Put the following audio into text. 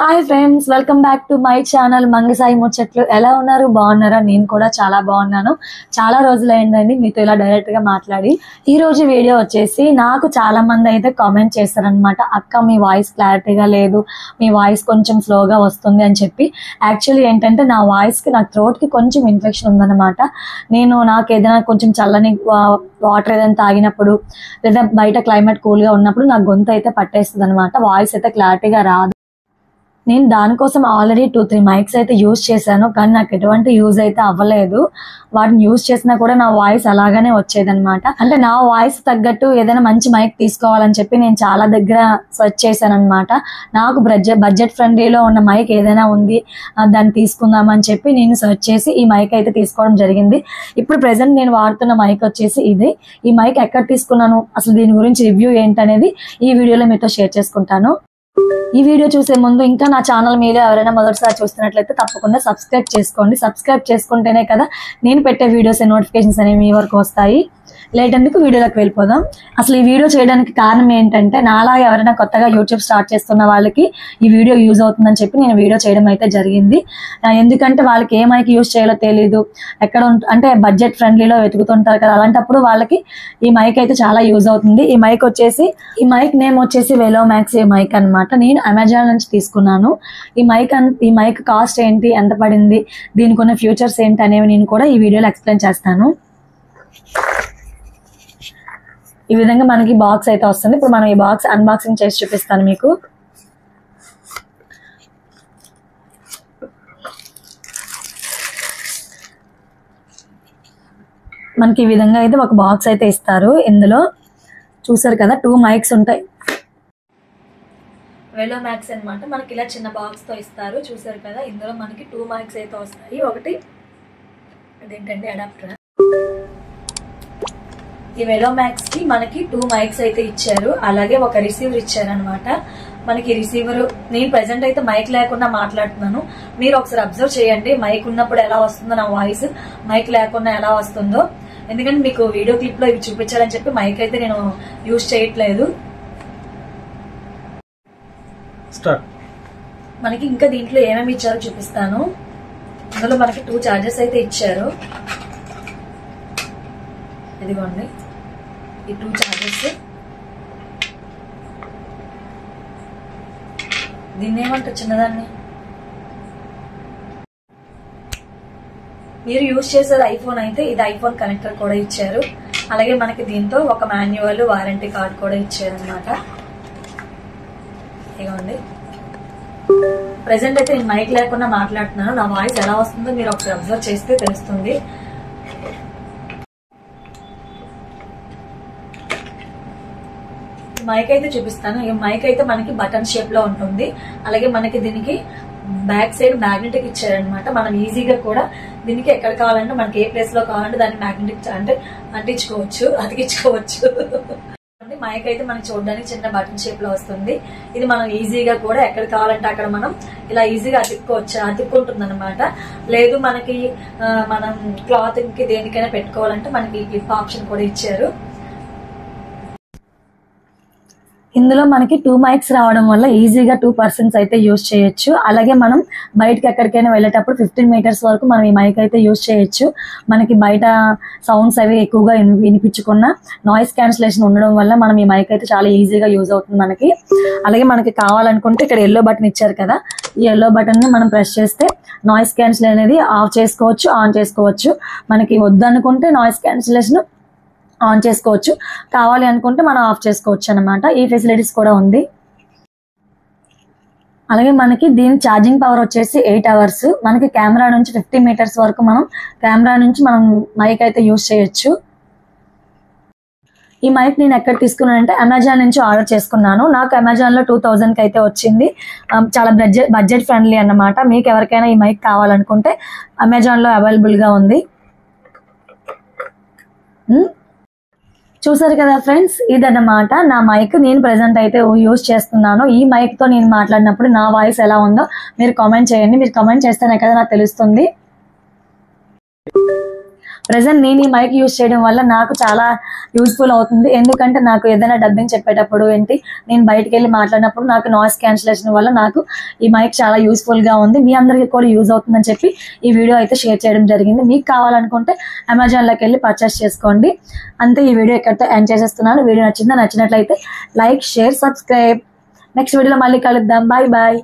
Hi friends, welcome back to my channel Mangasai Muchatlu. ఎలా ఉన్నారు? బాగున్నారా? నేను కూడా చాలా బాగున్నాను. చాలా రోజులు అయిందండి మీతో ఇలా డైరెక్ట్గా మాట్లాడి. ఈ రోజు వీడియో వచ్చేసి నాకు చాలా మంది అయితే కామెంట్ చేస్తారనమాట, అక్క మీ వాయిస్ క్లారిటీగా లేదు, మీ వాయిస్ కొంచెం స్లోగా వస్తుంది అని చెప్పి. యాక్చువల్లీ ఏంటంటే నా వాయిస్కి, నా థ్రోట్కి కొంచెం ఇన్ఫెక్షన్ ఉందన్నమాట. నాకు ఏదైనా కొంచెం చల్లని వాటర్ ఏదైనా తాగినప్పుడు లేదా బయట క్లైమేట్ కూల్గా ఉన్నప్పుడు నాకు గొంతు అయితే పట్టేస్తుంది అనమాట. వాయిస్ అయితే క్లారిటీగా రాదు. నేను దానికోసం ఆల్రెడీ 2-3 మైక్స్ అయితే యూజ్ చేశాను, కానీ నాకు ఎటువంటి యూజ్ అయితే అవ్వలేదు. వాటిని యూజ్ చేసినా కూడా నా వాయిస్ అలాగానే వచ్చేదనమాట. అంటే నా వాయిస్ తగ్గట్టు ఏదైనా మంచి మైక్ తీసుకోవాలని చెప్పి నేను చాలా దగ్గర సెర్చ్ చేశాను అనమాట. నాకు బడ్జెట్ ఫ్రెండ్లీలో ఉన్న మైక్ ఏదైనా ఉంది, దాన్ని తీసుకుందామని చెప్పి నేను సెర్చ్ చేసి ఈ మైక్ అయితే తీసుకోవడం జరిగింది. ఇప్పుడు ప్రెసెంట్ నేను వాడుతున్న మైక్ వచ్చేసి ఇది. ఈ మైక్ ఎక్కడ తీసుకున్నాను, అసలు దీని గురించి రివ్యూ ఏంటనేది ఈ వీడియోలో మీతో షేర్ చేసుకుంటాను. ఈ వీడియో చూసే ముందు ఇంకా నా ఛానల్ మీద ఎవరైనా మొదటిసారి చూస్తున్నట్లయితే తప్పకుండా సబ్స్క్రైబ్ చేసుకోండి. సబ్స్క్రైబ్ చేసుకుంటేనే కదా నేను పెట్టే వీడియోస్ నోటిఫికేషన్స్ అనేవి మీ వరకు వస్తాయి. లేట్ ఎందుకు, వీడియోలోకి వెళ్ళిపోదాం. అసలు ఈ వీడియో చేయడానికి కారణం ఏంటంటే, నాలా ఎవరైనా కొత్తగా యూట్యూబ్ స్టార్ట్ చేస్తున్న వాళ్ళకి ఈ వీడియో యూజ్ అవుతుందని చెప్పి నేను వీడియో చేయడం అయితే జరిగింది. ఎందుకంటే వాళ్ళకి ఏ మైక్ యూజ్ చేయాలో తెలీదు, ఎక్కడ అంటే బడ్జెట్ ఫ్రెండ్లీలో వెతుకుతుంటారు కదా, అలాంటప్పుడు వాళ్ళకి ఈ మైక్ అయితే చాలా యూజ్ అవుతుంది. ఈ మైక్ నేమ్ వచ్చేసి వెలోమాక్స్ మైక్ అనమాట. నేను అమెజాన్ నుంచి తీసుకున్నాను. ఈ మైక్ కాస్ట్ ఏంటి, ఎంత పడింది, దీనికి ఉన్న ఫ్యూచర్స్ ఏంటి అనేవి నేను కూడా ఈ వీడియోలో ఎక్స్ప్లెయిన్ చేస్తాను. ఈ విధంగా మనకి బాక్స్ అయితే వస్తుంది. ఇప్పుడు మనం ఈ బాక్స్ అన్బాక్సింగ్ చేసి చూపిస్తాను మీకు. మనకి ఈ విధంగా అయితే ఒక బాక్స్ అయితే ఇస్తారు. ఇందులో చూసారు కదా 2 మైక్స్ ఉంటాయి. వెలోమాక్స్ అనమాట. మనకి ఇలా చిన్న బాక్స్ తో ఇస్తారు. చూసారు కదా, ఇందులో మనకి 2 మైక్స్ అయితే వస్తాయి. ఒకటి అదేంటంటే అడాప్టర్. ఈ వెలోమాక్స్ కి మనకి 2 మైక్స్ అయితే ఇచ్చారు, అలాగే ఒక రిసీవర్ ఇచ్చారు అనమాట. మనకి రిసీవర్, నేను ప్రెసెంట్ అయితే మైక్ లేకుండా మాట్లాడుతున్నాను. మీరు ఒకసారి అబ్జర్వ్ చేయండి, మైక్ ఉన్నప్పుడు ఎలా వస్తుందో నా వాయిస్, మైక్ లేకుండా ఎలా వస్తుందో. ఎందుకంటే మీకు వీడియో క్లిప్ లో ఇవి చూపించాలని చెప్పి మైక్ అయితే నేను యూజ్ చేయట్లేదు. మనకి ఇంకా దీంట్లో ఏమేమి ఇచ్చారో చూపిస్తాను. అందులో మనకి 2 చార్జర్స్ అయితే ఇచ్చారు. ఇదిగోండి ఈ 2 చార్జర్స్. దీన్ని ఏమంటారు, చిన్నదాన్ని. మీరు యూజ్ చేసేది ఐఫోన్ అయితే ఇది ఐఫోన్ కనెక్టర్ కూడా ఇచ్చారు. అలాగే మనకి దీంతో ఒక మాన్యువల్, వారంటీ కార్డ్ కూడా ఇచ్చారు అనమాట. ఇదిగోండి. ప్రెసెంట్ అయితే నేను మైక్ లేకుండా మాట్లాడుతున్నాను. నా వాయిస్ ఎలా వస్తుందో మీరు ఒకసారి అబ్జర్వ్ చేస్తే తెలుస్తుంది. మైక్ అయితే చూపిస్తాను. ఈ మైక్ అయితే మనకి బటన్ షేప్ లో ఉంటుంది. అలాగే మనకి దీనికి బ్యాక్ సైడ్ మ్యాగ్నెటిక్ ఇచ్చారనమాట. మనం ఈజీగా కూడా దీనికి ఎక్కడ కావాలంటే, మనకి ఏ ప్లేస్ లో కావాలంటే దాన్ని మ్యాగ్నెటిక్ అంటే అంటించుకోవచ్చు, అతికించుకోవచ్చు. మైక్ అయితే మనకి చూడడానికి చిన్న బటన్ షేప్ లో వస్తుంది. ఇది మనం ఈజీగా కూడా ఎక్కడ కావాలంటే అక్కడ మనం ఇలా ఈజీగా అతుక్కుంటుంది అనమాట. లేదు మనకి మనం క్లాత్ కి దేనికైనా పెట్టుకోవాలంటే మనకి క్లిప్ ఆప్షన్ కూడా ఇచ్చారు. ఇందులో మనకి 2 మైక్స్ రావడం వల్ల ఈజీగా 2 పర్సన్స్ అయితే యూజ్ చేయొచ్చు. అలాగే మనం బయటకి ఎక్కడికైనా వెళ్ళేటప్పుడు 15 మీటర్స్ వరకు మనం ఈ మైక్ అయితే యూజ్ చేయొచ్చు. మనకి బయట సౌండ్స్ అవి ఎక్కువగా వినిపించకుండా నాయిస్ క్యాన్సిలేషన్ ఉండడం వల్ల మనం ఈ మైక్ అయితే చాలా ఈజీగా యూజ్ అవుతుంది మనకి. అలాగే మనకి కావాలనుకుంటే ఇక్కడ ఎల్లో బటన్ ఇచ్చారు కదా, ఈ ఎల్లో బటన్ ని మనం ప్రెస్ చేస్తే నాయిస్ క్యాన్సిల్ అనేది ఆఫ్ చేసుకోవచ్చు, ఆన్ చేసుకోవచ్చు. మనకి వద్దనుకుంటే నాయిస్ క్యాన్సిలేషన్ ఆన్ చేసుకోవచ్చు, కావాలి అనుకుంటే మనం ఆఫ్ చేసుకోవచ్చు అనమాట. ఈ ఫెసిలిటీస్ కూడా ఉంది. అలాగే మనకి దీని ఛార్జింగ్ పవర్ వచ్చేసి 8 అవర్స్. మనకి కెమెరా నుంచి 50 మీటర్స్ వరకు మనం మైక్ అయితే యూజ్ చేయొచ్చు. ఈ మైక్ నేను ఎక్కడ తీసుకున్నానంటే అమెజాన్ నుంచి ఆర్డర్ చేసుకున్నాను. నాకు అమెజాన్ లో 2000 కి అయితే వచ్చింది. చాలా బడ్జెట్ ఫ్రెండ్లీ అన్నమాట. మీకు ఎవరికైనా ఈ మైక్ కావాలనుకుంటే అమెజాన్ లో అవైలబుల్ గా ఉంది. చూసారు కదా ఫ్రెండ్స్, ఇదన్నమాట నా మైక్. నేను ప్రెసెంట్ అయితే యూజ్ చేస్తున్నాను. ఈ మైక్ తో నేను మాట్లాడినప్పుడు నా వాయిస్ ఎలా ఉందో మీరు కామెంట్ చేయండి. మీరు కామెంట్ చేస్తేనే కదా నాకు తెలుస్తుంది. ప్రజెంట్ నేను ఈ మైక్ యూజ్ చేయడం వల్ల నాకు చాలా యూస్ఫుల్ అవుతుంది. ఎందుకంటే నాకు ఏదైనా డబ్బింగ్ చెప్పేటప్పుడు ఏంటి నేను బయటికి వెళ్ళి మాట్లాడినప్పుడు నాకు నాయిస్ క్యాన్సిలేషన్ వల్ల నాకు ఈ మైక్ చాలా యూస్ఫుల్గా ఉంది. మీ అందరికీ కూడా యూజ్ అవుతుందని చెప్పి ఈ వీడియో అయితే షేర్ చేయడం జరిగింది. మీకు కావాలనుకుంటే అమెజాన్లోకి వెళ్ళి పర్చేస్ చేసుకోండి. అంతే, ఈ వీడియో ఇక్కడితో ఎండ్ చేసేస్తున్నాను. వీడియో నచ్చినట్లయితే లైక్, షేర్, సబ్స్క్రైబ్. నెక్స్ట్ వీడియోలో మళ్ళీ కలుద్దాం. Bye bye.